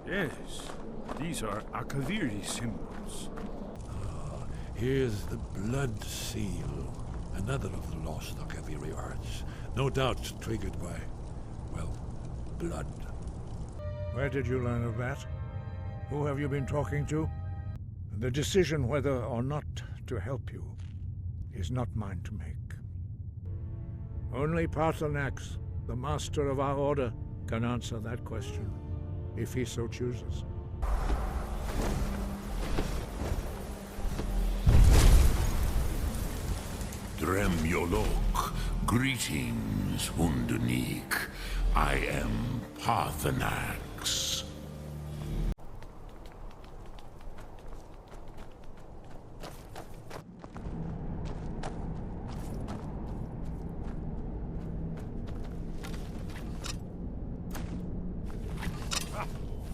Yes, these are Akaviri symbols. Here's the blood seal, another of the lost Akaviri arts. No doubt triggered by, well, blood. Where did you learn of that? Who have you been talking to? The decision whether or not to help you is not mine to make. Only Paarthurnax, the master of our order, can answer that question, if he so chooses. Dremyolok, greetings, Hundunik. I am Paarthurnax.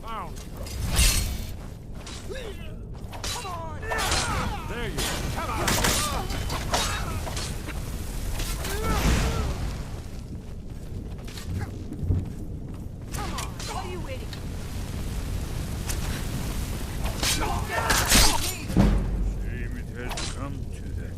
Found! Come on! There you go! Come on! What are you waiting Shame it had to come to that.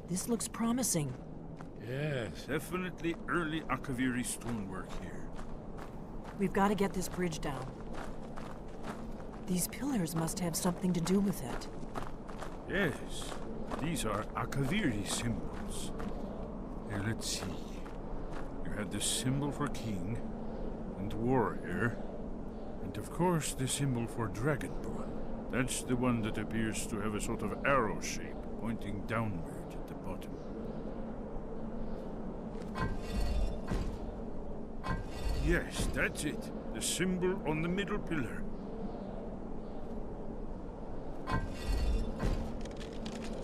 This looks promising. Yes, definitely early Akaviri stonework here. We've got to get this bridge down. These pillars must have something to do with it. Yes, these are Akaviri symbols. Here, let's see. You have the symbol for king and warrior, and of course the symbol for dragonborn. That's the one that appears to have a sort of arrow shape pointing downward at the bottom. Yes, that's it. The symbol on the middle pillar.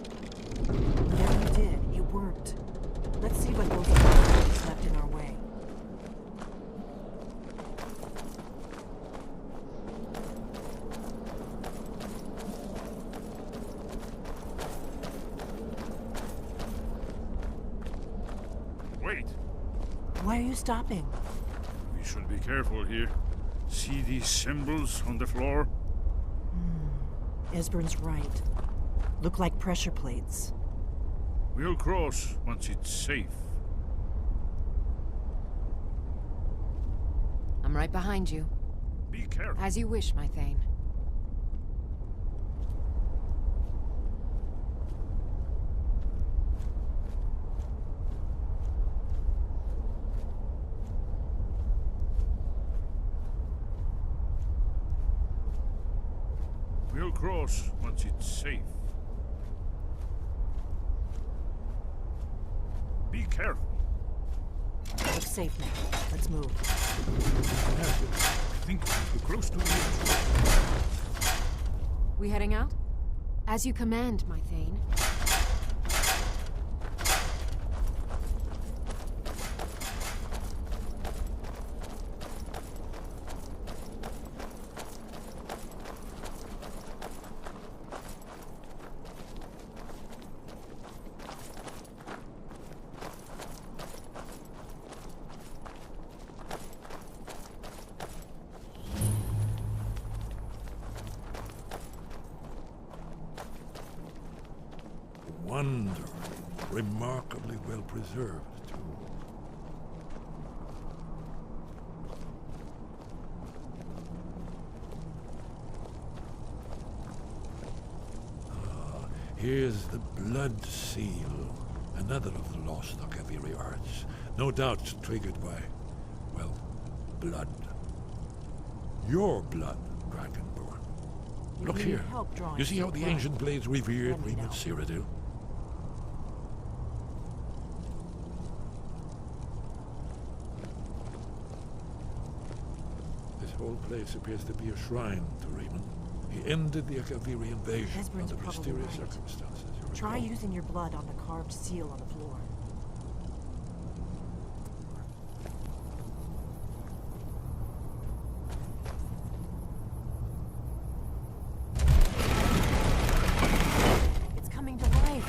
Whatever you did, it worked. Let's see what those obstacles left in our way. Wait, Why are you stopping? we should be careful here. See these symbols on the floor? Esbern's right. Look like pressure plates. We'll cross once it's safe. I'm right behind you. Be careful. As you wish, my Thane. We'll cross once it's safe. Be careful. Looks safe now. Let's move. I think we're close to the edge. We heading out? As you command, my Thane. Wonderful. Remarkably well preserved, too. Here's the blood seal, another of the lost Akaviri arts. No doubt triggered by, well, blood. Your blood, Dragonborn. Look need here. help drawing You see how some the blood. ancient blades revered Let me Reman know. Cyrodiil? This whole place appears to be a shrine to Reman. He ended the Akaviri invasion Esbern's under probably mysterious right. circumstances. you Try recall. using your blood on the carved seal on the floor. It's coming to life.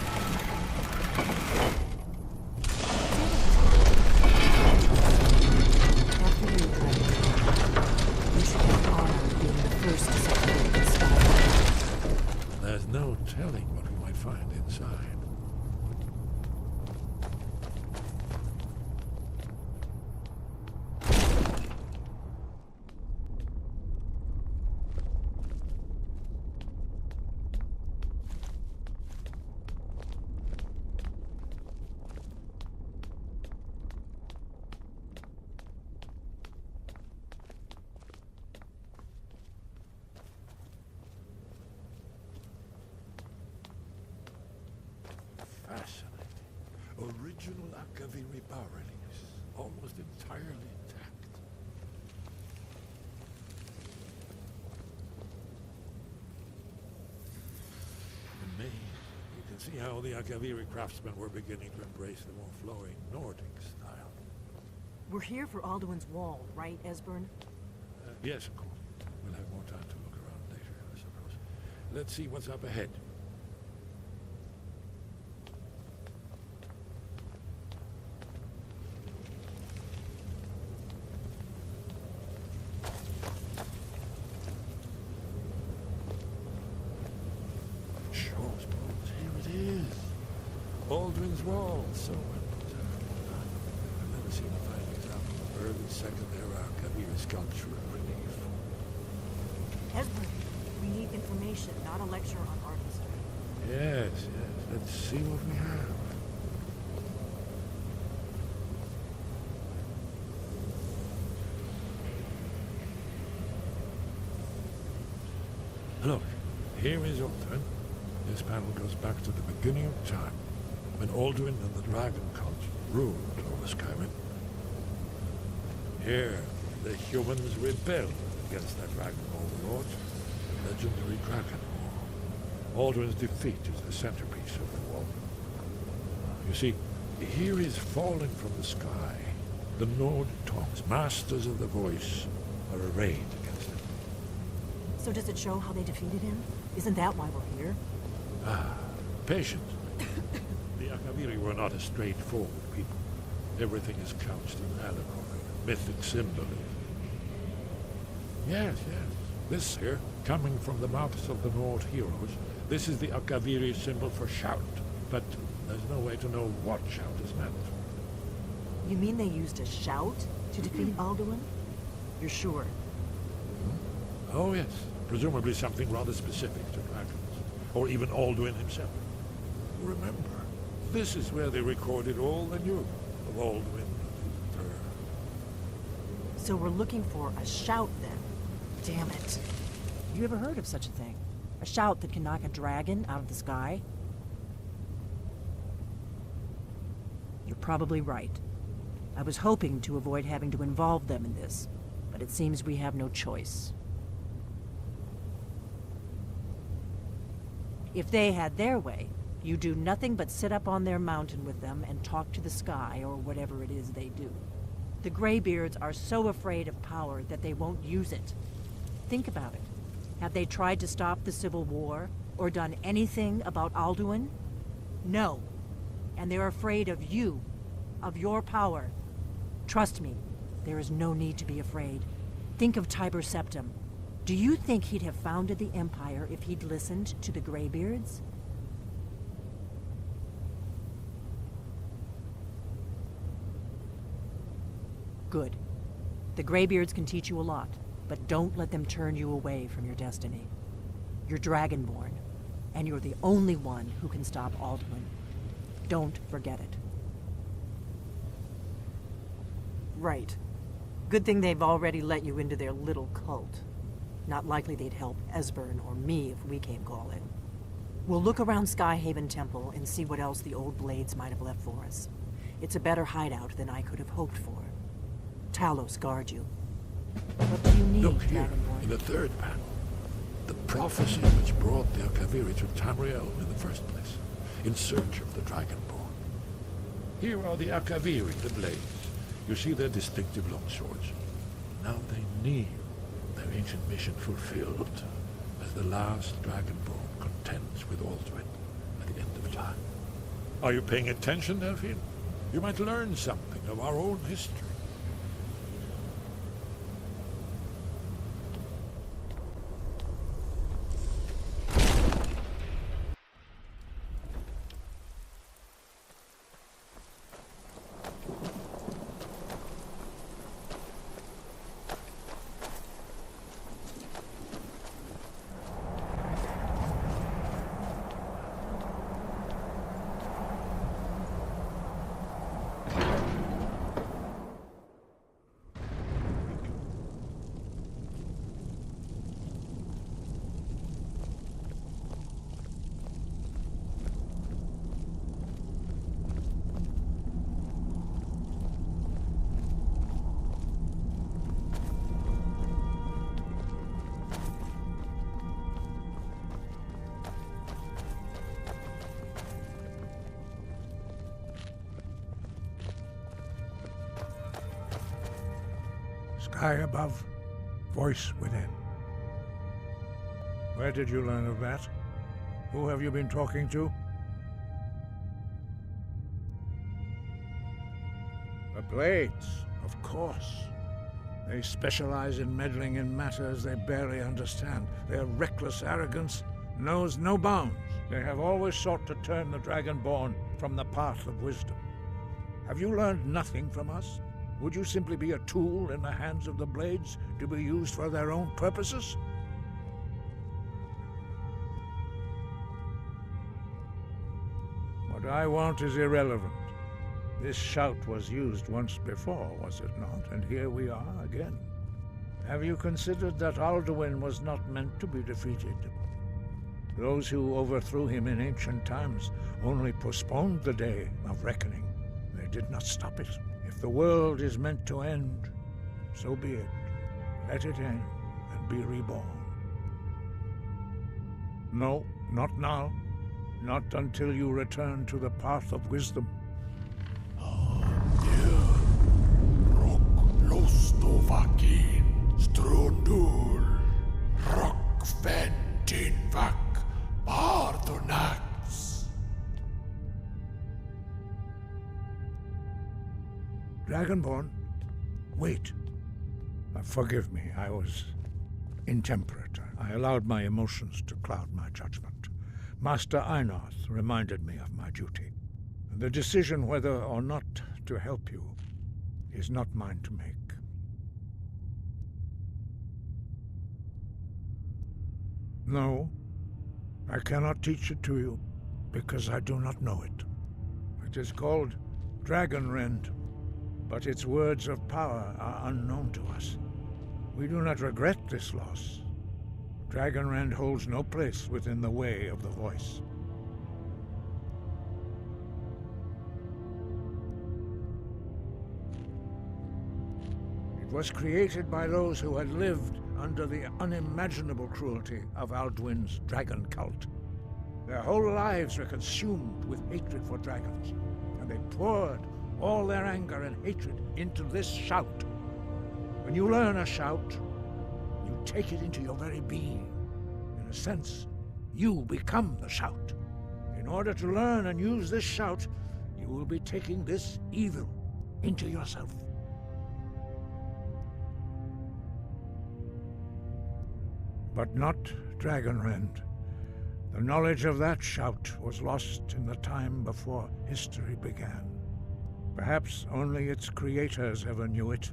After you, Craig. You should have the honor of being the first to separate the sky. There's no telling what we might find inside. Fascinating. Original Akaviri bas-reliefs, almost entirely intact. Amazing. You can see how the Akaviri craftsmen were beginning to embrace the more flowing Nordic style. We're here for Alduin's wall, right, Esbern? Yes, of course. We'll have more time to look around later, I suppose. Let's see what's up ahead. Here it is. Alduin's wall. So well preserved. I've never seen a fine example of early Second Era Akaviri sculpture and relief. Esbern, we need information, not a lecture on art history. Yes, yes. Let's see what we have. Look, here is Alduin. This panel goes back to the beginning of time, when Alduin and the Dragon Cult ruled over Skyrim. Here, the humans rebelled against their dragon overlord, the legendary Dragon War. Alduin's defeat is the centerpiece of the wall. You see, here is falling from the sky. The Nord tongues, masters of the voice, are arrayed against it. So does it show how they defeated him? Isn't that why we're here? Patience. The Akaviri were not a straightforward people. Everything is couched in allegory, mythic symbolism. Yes, yes. This here, coming from the mouths of the Nord heroes, this is the Akaviri symbol for shout. But there's no way to know what shout is meant. You mean they used a shout to defeat Alduin? You're sure? Oh, yes. Presumably something rather specific to dragons. Or even Alduin himself. Remember, this is where they recorded all they knew of Alduin and his terror. So we're looking for a shout then. Damn it. You ever heard of such a thing? A shout that can knock a dragon out of the sky? You're probably right. I was hoping to avoid having to involve them in this, but it seems we have no choice. If they had their way, you do nothing but sit up on their mountain with them and talk to the sky or whatever it is they do. The Greybeards are so afraid of power that they won't use it. Think about it. Have they tried to stop the Civil War or done anything about Alduin? No. And they're afraid of you, of your power. Trust me, there is no need to be afraid. Think of Tiber Septim. Do you think he'd have founded the Empire if he'd listened to the Greybeards? Good. The Greybeards can teach you a lot, but don't let them turn you away from your destiny. You're Dragonborn, and you're the only one who can stop Alduin. Don't forget it. Right. Good thing they've already let you into their little cult. Not likely they'd help Esbern or me if we came calling. We'll look around Skyhaven Temple and see what else the old blades might have left for us. It's a better hideout than I could have hoped for. Talos guard you. What do you need, Look here, Dragonborn? in the third panel. The prophecy which brought the Akaviri to Tamriel in the first place, in search of the Dragonborn. Here are the Akaviri, the blades. You see their distinctive long swords. Now they kneel, their ancient mission fulfilled, as the last Dragonborn contends with Alduin at the end of time. Are you paying attention, Delphine? You might learn something of our own history. Sky above, voice within. Where did you learn of that? Who have you been talking to? The Blades, of course. They specialize in meddling in matters they barely understand. Their reckless arrogance knows no bounds. They have always sought to turn the Dragonborn from the path of wisdom. Have you learned nothing from us? Would you simply be a tool in the hands of the Blades to be used for their own purposes? What I want is irrelevant. This shout was used once before, was it not? And here we are again. Have you considered that Alduin was not meant to be defeated? Those who overthrew him in ancient times only postponed the day of reckoning. They did not stop it. If the world is meant to end, so be it. Let it end and be reborn. No, not now. Not until you return to the path of wisdom. Strundul, Rockventinvak, Bardonax. Dragonborn, wait. Forgive me, I was intemperate. I allowed my emotions to cloud my judgment. Master Einarth reminded me of my duty. The decision whether or not to help you is not mine to make. No, I cannot teach it to you, because I do not know it. It is called Dragonrend, but its words of power are unknown to us. We do not regret this loss. Dragonrend holds no place within the way of the voice. It was created by those who had lived under the unimaginable cruelty of Alduin's dragon cult. Their whole lives were consumed with hatred for dragons, and they poured all their anger and hatred into this shout. When you learn a shout, you take it into your very being. In a sense, you become the shout. In order to learn and use this shout, you will be taking this evil into yourself. But not Dragonrend. The knowledge of that shout was lost in the time before history began. Perhaps only its creators ever knew it,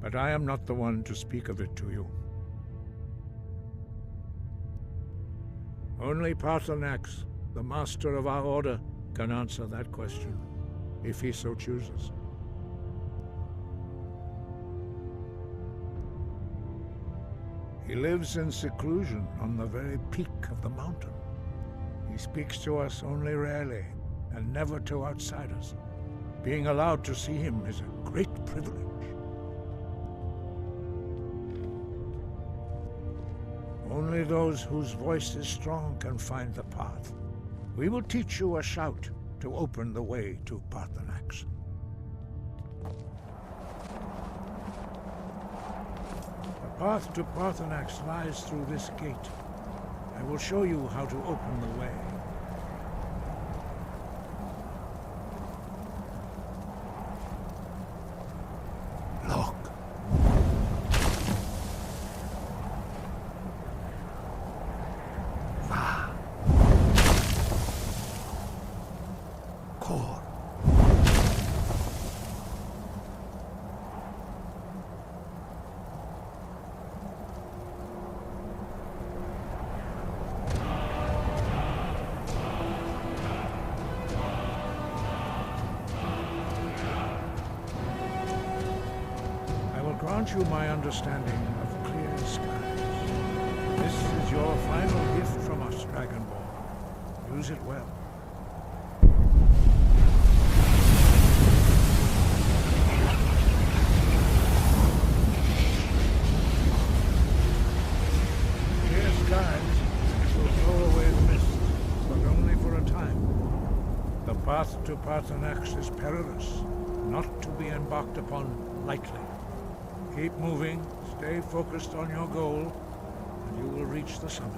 but I am not the one to speak of it to you. Only Paarthurnax, the master of our order, can answer that question, if he so chooses. He lives in seclusion on the very peak of the mountain. He speaks to us only rarely, and never to outsiders. Being allowed to see him is a great privilege. Only those whose voice is strong can find the path. We will teach you a shout to open the way to Paarthurnax. The path to Paarthurnax lies through this gate. I will show you how to open the way. Look. Core. I will grant you my understanding of clear skies. This is your final gift from us, Dragonborn. Use it well. Clear skies will blow away the mist, but only for a time. The path to Paarthurnax is perilous, not to be embarked upon lightly. Keep moving, stay focused on your goal, and you will reach the summit.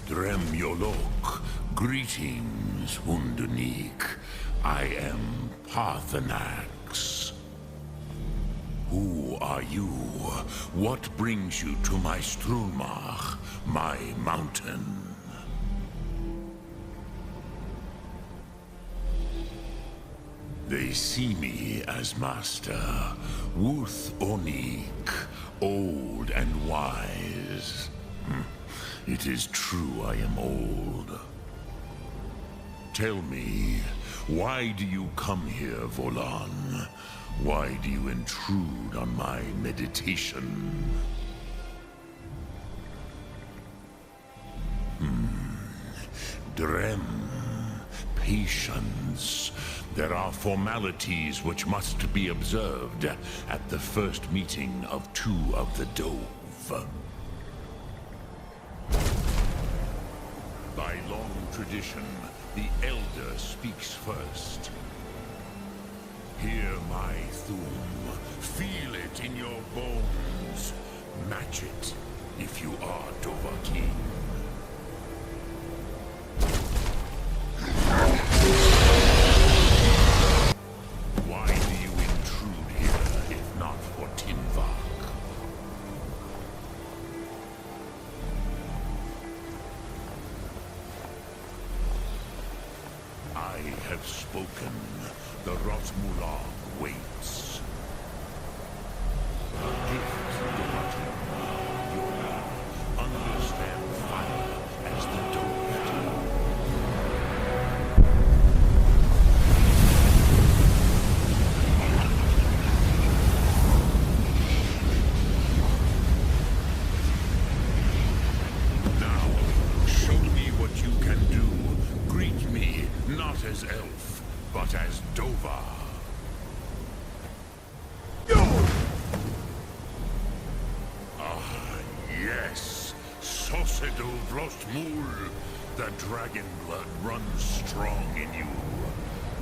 Dremyolok, greetings, Hundunik. I am Paarthurnax. Who are you? What brings you to my Strulmach, my mountain? They see me as master, Wuth Onik, old and wise. It is true I am old. Tell me, why do you come here, Volan? Why do you intrude on my meditation? Drem, patience. There are formalities which must be observed at the first meeting of two of the Dove. By long tradition, the Elder speaks first. Hear my Thum. Feel it in your bones. Match it if you are Dovahkiin. Why do you intrude here if not for Tinvak? I have spoken. The Rosmulag waits. A gift brought him. You understand fire as the Dove do. Now, show me what you can do. Greet me, not as elf, but as Dova. Ah, yes. Sosedov Mul. The dragon blood runs strong in you.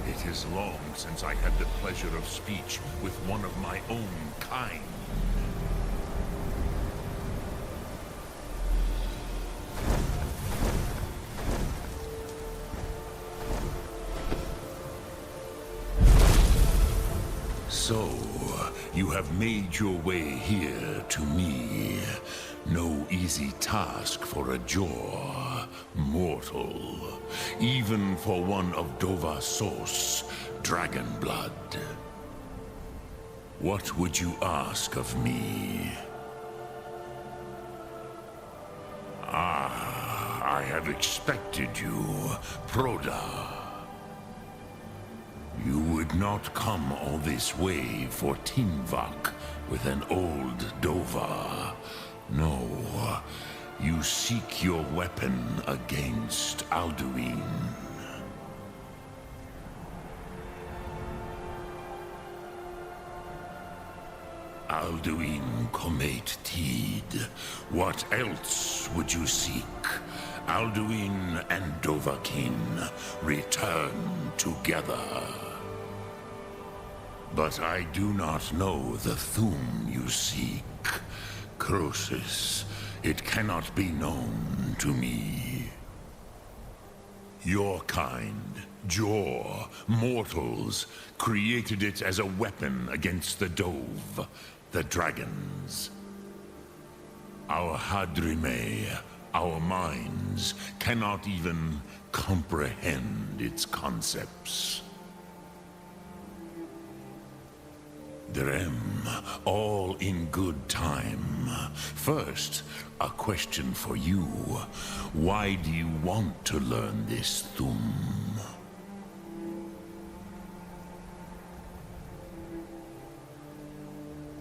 It is long since I had the pleasure of speech with one of my own kind. So, you have made your way here to me. No easy task for a jaw, mortal. Even for one of Dovasos, dragon blood. What would you ask of me? I have expected you, Proda. You would not come all this way for Tinvak with an old Dova. No, you seek your weapon against Alduin. Alduin Comate Tid. What else would you seek? Alduin and Dovahkiin return together. But I do not know the Thum you seek. Croesus, it cannot be known to me. Your kind, Jaw, mortals, created it as a weapon against the Dove, the dragons. Our Hadrime, our minds, cannot even comprehend its concepts. Drem, all in good time. First, a question for you. Why do you want to learn this Thum?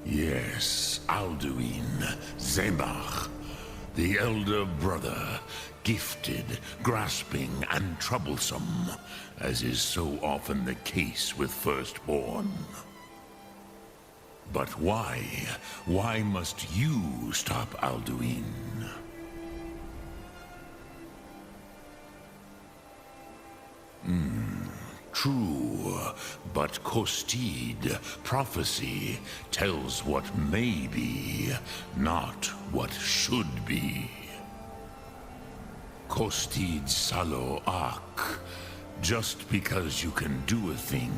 Yes, Alduin, Zemach, the elder brother, gifted, grasping, and troublesome, as is so often the case with firstborn. But why? Why must you stop Alduin? True, but Kostid, prophecy, tells what may be, not what should be. Kostid Salo Ak. Just because you can do a thing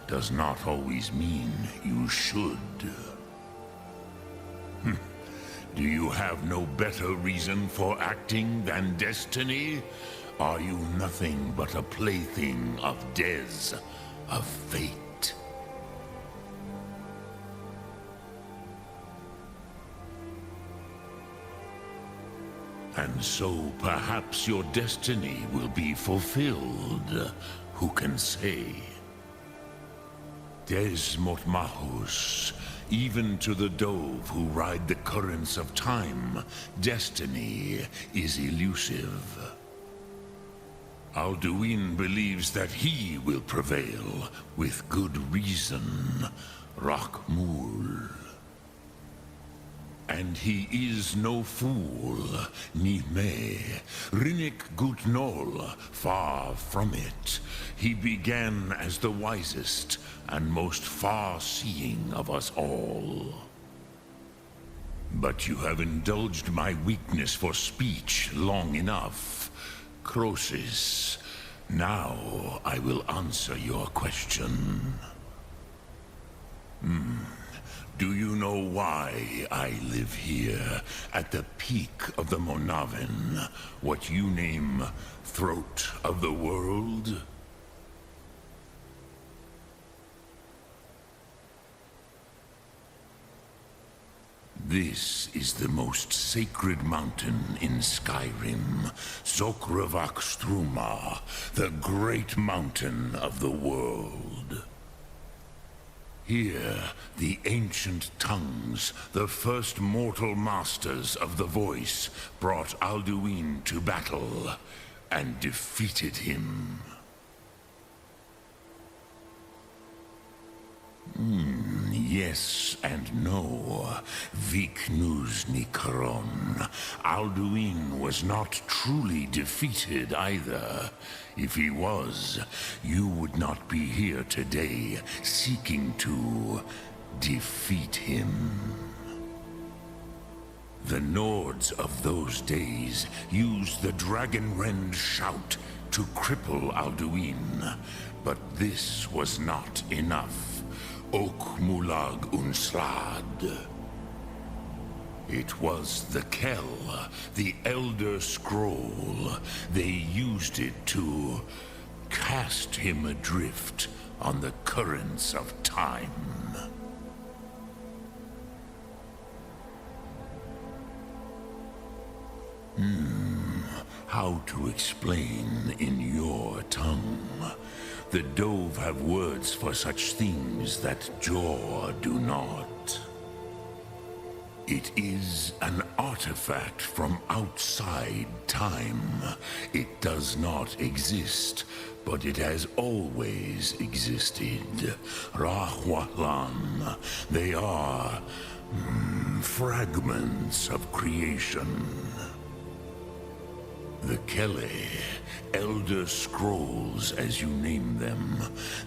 does not always mean you should. Do you have no better reason for acting than destiny? Are you nothing but a plaything of Des, of fate? And so perhaps your destiny will be fulfilled. Who can say? Des Motmahus, even to the Dove who ride the currents of time, destiny is elusive. Alduin believes that he will prevail, with good reason. Rakmul. And he is no fool, ni me. Rinnik Gutnol, far from it. He began as the wisest and most far-seeing of us all. But you have indulged my weakness for speech long enough. Croesus, now I will answer your question. Do you know why I live here, at the peak of the Monavin, what you name Throat of the World? This is the most sacred mountain in Skyrim, Zokravak Struma, the great mountain of the world. Here, the ancient tongues, the first mortal masters of the voice, brought Alduin to battle and defeated him. Yes and no. Vik nus Nikron. Alduin was not truly defeated either. If he was, you would not be here today seeking to defeat him. The Nords of those days used the Dragonrend shout to cripple Alduin, but this was not enough. Ok Mulag Unslad. It was the Kell, the Elder Scroll. They used it to cast him adrift on the currents of time. How to explain in your tongue? The Dove have words for such things that Jor do not. It is an artifact from outside time. It does not exist, but it has always existed. Rahwalan. They are fragments of creation. The Kele, Elder Scrolls as you name them,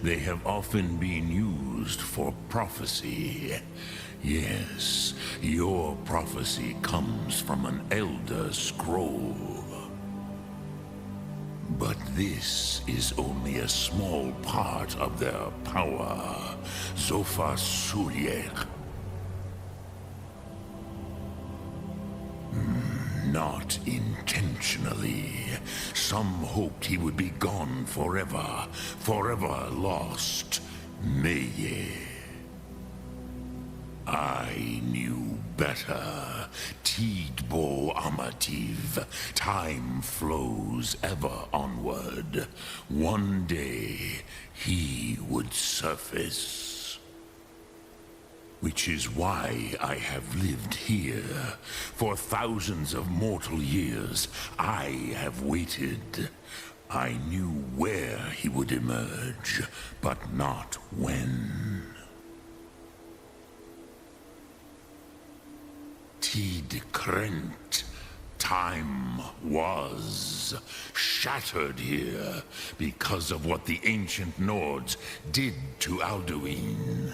they have often been used for prophecy. Yes, your prophecy comes from an Elder Scroll. But this is only a small part of their power. Zofa Suryek. Not intentionally. Some hoped he would be gone forever, forever lost. Meye. I knew better. Tidbo Amativ. Time flows ever onward. One day, he would surface. Which is why I have lived here. For thousands of mortal years, I have waited. I knew where he would emerge, but not when. Tid Krent. Time was shattered here because of what the ancient Nords did to Alduin.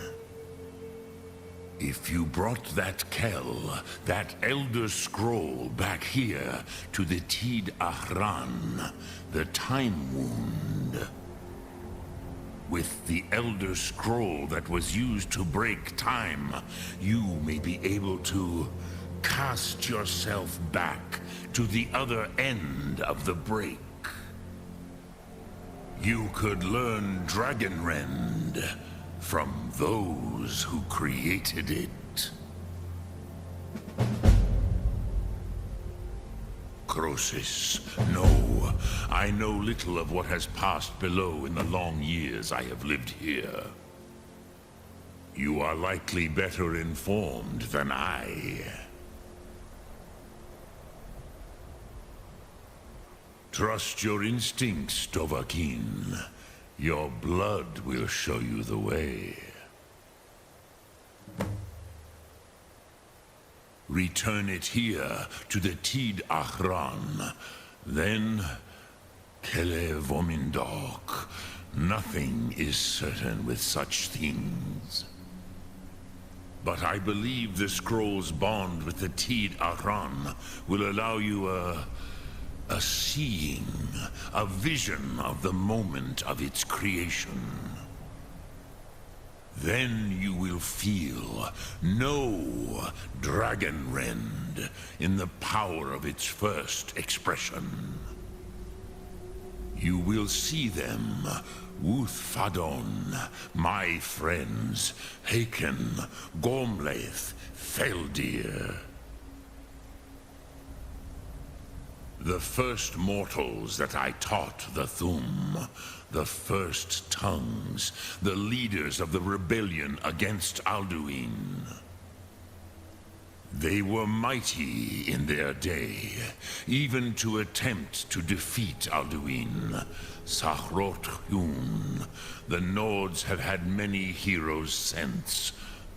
If you brought that Kell, that Elder Scroll back here to the Tid Ahran, the Time Wound, with the Elder Scroll that was used to break time, you may be able to cast yourself back to the other end of the break. You could learn Dragonrend from those who created it. Crosis, no. I know little of what has passed below in the long years I have lived here. You are likely better informed than I. Trust your instincts, Dovahkiin. Your blood will show you the way. Return it here to the Tid Ahran. Then, Kele Vomindok. Nothing is certain with such things. But I believe the scroll's bond with the Tid Ahran will allow you a seeing, a vision of the moment of its creation. Then you will feel, know Dragonrend in the power of its first expression. You will see them, Wuthfadon, my friends, Haken, Gormlaith, Feldir. The first mortals that I taught the Thum, the first tongues, the leaders of the rebellion against Alduin. They were mighty in their day, even to attempt to defeat Alduin. Sahrot Hyun. The Nords have had many heroes since,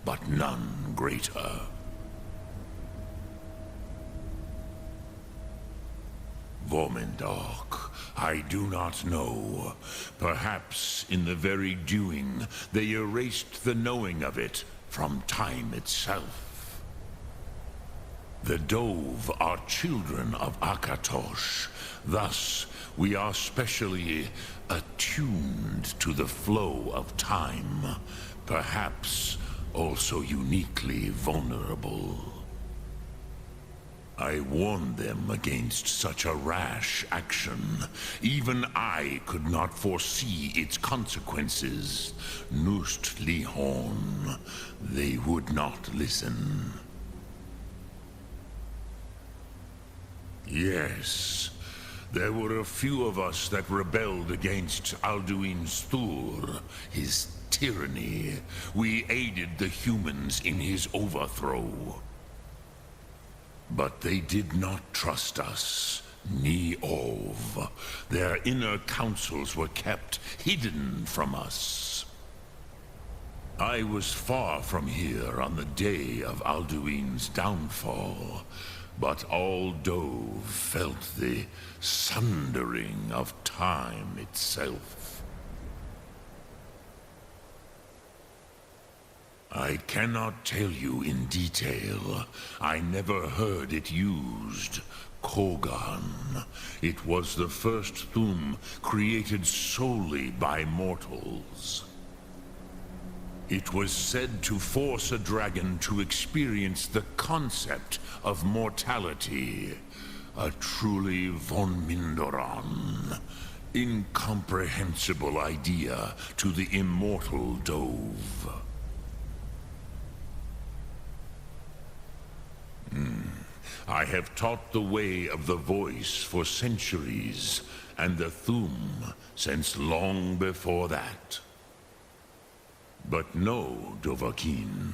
but none greater. Vormendok, I do not know. Perhaps in the very doing, they erased the knowing of it from time itself. The Dove are children of Akatosh. Thus, we are specially attuned to the flow of time. Perhaps also uniquely vulnerable. I warned them against such a rash action. Even I could not foresee its consequences. Nust Lihon, they would not listen. Yes, there were a few of us that rebelled against Alduin Stur, his tyranny. We aided the humans in his overthrow. But they did not trust us, ni Ov. Their inner counsels were kept hidden from us. I was far from here on the day of Alduin's downfall, but all Dove felt the sundering of time itself. I cannot tell you in detail. I never heard it used. Kogan. It was the first Thum created solely by mortals. It was said to force a dragon to experience the concept of mortality. A truly von Mindoran. Incomprehensible idea to the immortal Dove. I have taught the way of the voice for centuries, and the Thum since long before that. But no, Dovahkiin.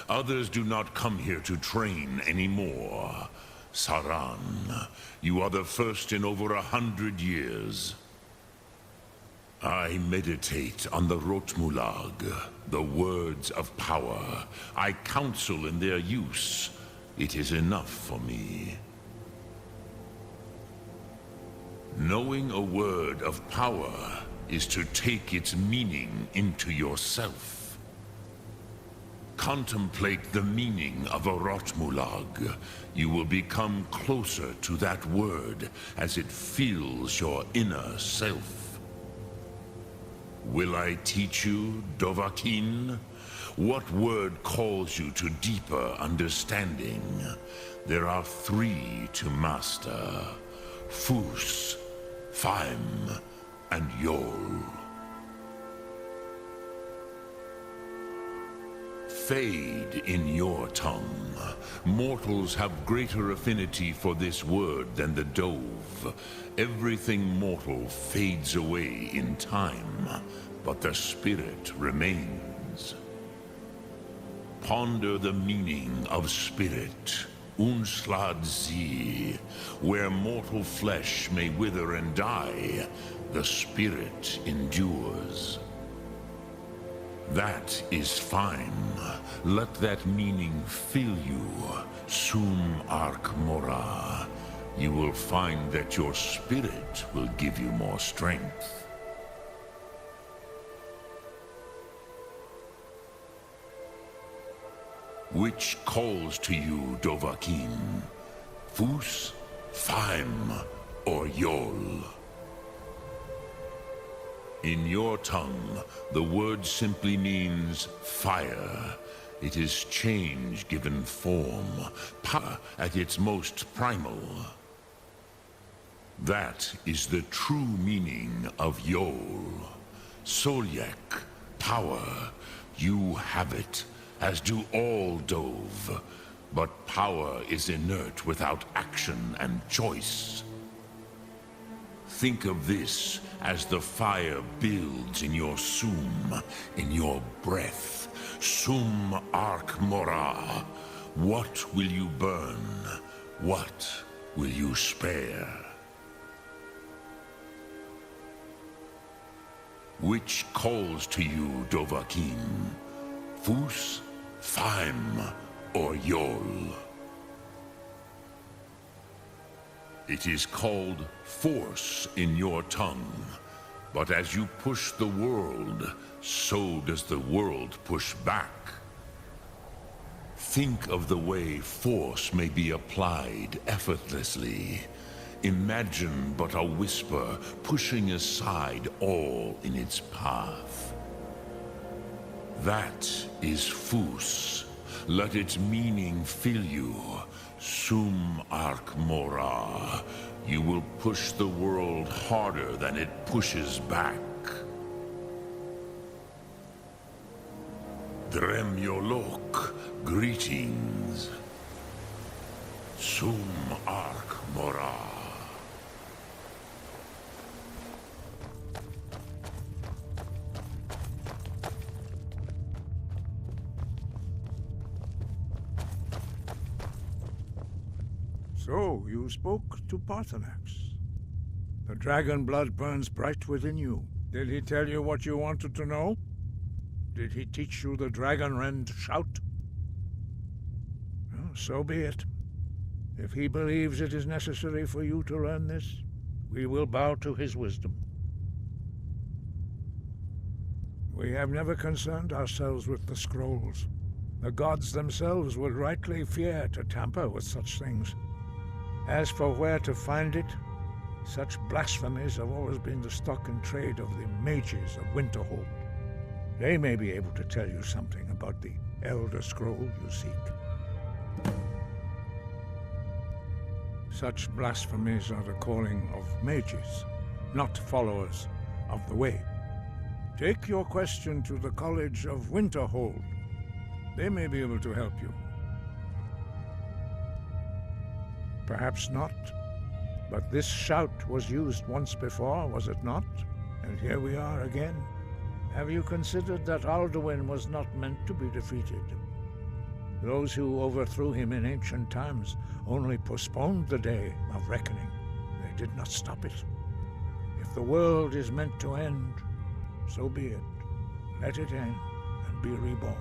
Others do not come here to train anymore. Saran, you are the first in over 100 years. I meditate on the Rotmulag, the words of power. I counsel in their use. It is enough for me. Knowing a word of power is to take its meaning into yourself. Contemplate the meaning of a Rotmulag. You will become closer to that word as it fills your inner self. Will I teach you, Dovahkiin? What word calls you to deeper understanding? There are 3 to master. Fus, Faim, and Yol. Fade in your tongue. Mortals have greater affinity for this word than the Dove. Everything mortal fades away in time, but the spirit remains. Ponder the meaning of spirit, Unslad Zi. Where mortal flesh may wither and die, the spirit endures. That is fine. Let that meaning fill you, Sum Ark Mora. You will find that your spirit will give you more strength. Which calls to you, Dovahkiin? Fus, Faim, or Yol? In your tongue, the word simply means fire. It is change given form, power at its most primal. That is the true meaning of Yol. Solyek, power, you have it. As do all Dove, but power is inert without action and choice. Think of this as the fire builds in your Sum, in your breath. Sum Ark Mora. What will you burn? What will you spare? Which calls to you, Dovahkiin? Fus, Faim or Yol. It is called force in your tongue, but as you push the world, so does the world push back. Think of the way force may be applied effortlessly. Imagine but a whisper pushing aside all in its path. That is Fus. Let its meaning fill you. Sum arc mora. You will push the world harder than it pushes back. Dremyolok, greetings. Sum arc mora. So, you spoke to Parthenax. The dragon blood burns bright within you. Did he tell you what you wanted to know? Did he teach you the dragon rend shout? Well, so be it. If he believes it is necessary for you to learn this, we will bow to his wisdom. We have never concerned ourselves with the scrolls. The gods themselves would rightly fear to tamper with such things. As for where to find it, such blasphemies have always been the stock and trade of the mages of Winterhold. They may be able to tell you something about the Elder Scroll you seek. Such blasphemies are the calling of mages, not followers of the Way. Take your question to the College of Winterhold. They may be able to help you. Perhaps not, but this shout was used once before, was it not? And here we are again. Have you considered that Alduin was not meant to be defeated? Those who overthrew him in ancient times only postponed the day of reckoning. They did not stop it. If the world is meant to end, so be it. Let it end and be reborn.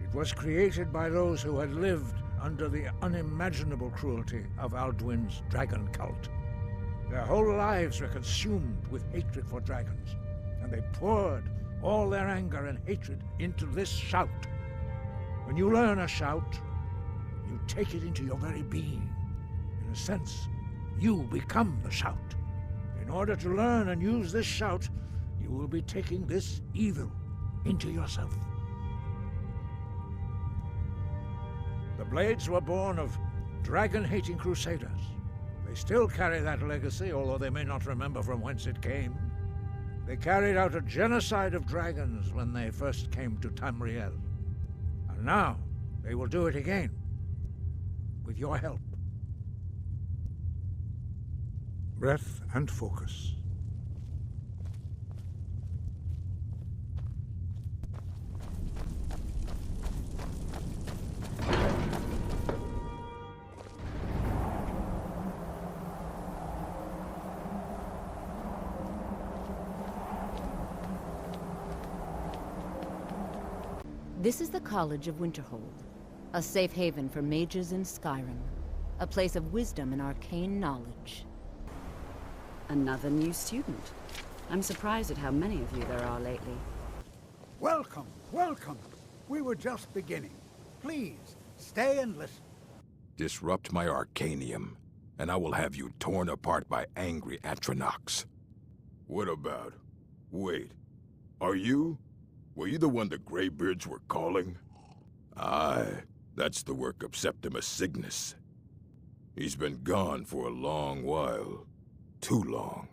It was created by those who had lived under the unimaginable cruelty of Alduin's dragon cult. Their whole lives were consumed with hatred for dragons, and they poured all their anger and hatred into this shout. When you learn a shout, you take it into your very being. In a sense, you become the shout. In order to learn and use this shout, you will be taking this evil into yourself. The Blades were born of dragon-hating crusaders. They still carry that legacy, although they may not remember from whence it came. They carried out a genocide of dragons when they first came to Tamriel. And now, they will do it again. With your help. Breath and focus. This is the College of Winterhold, a safe haven for mages in Skyrim, a place of wisdom and arcane knowledge. Another new student. I'm surprised at how many of you there are lately. Welcome, welcome. We were just beginning. Please, stay and listen. Disrupt my Arcanium, and I will have you torn apart by angry Atronachs. What about? Wait, are you? Were you the one the Greybeards were calling? Aye, that's the work of Septimus Cygnus. He's been gone for a long while. Too long.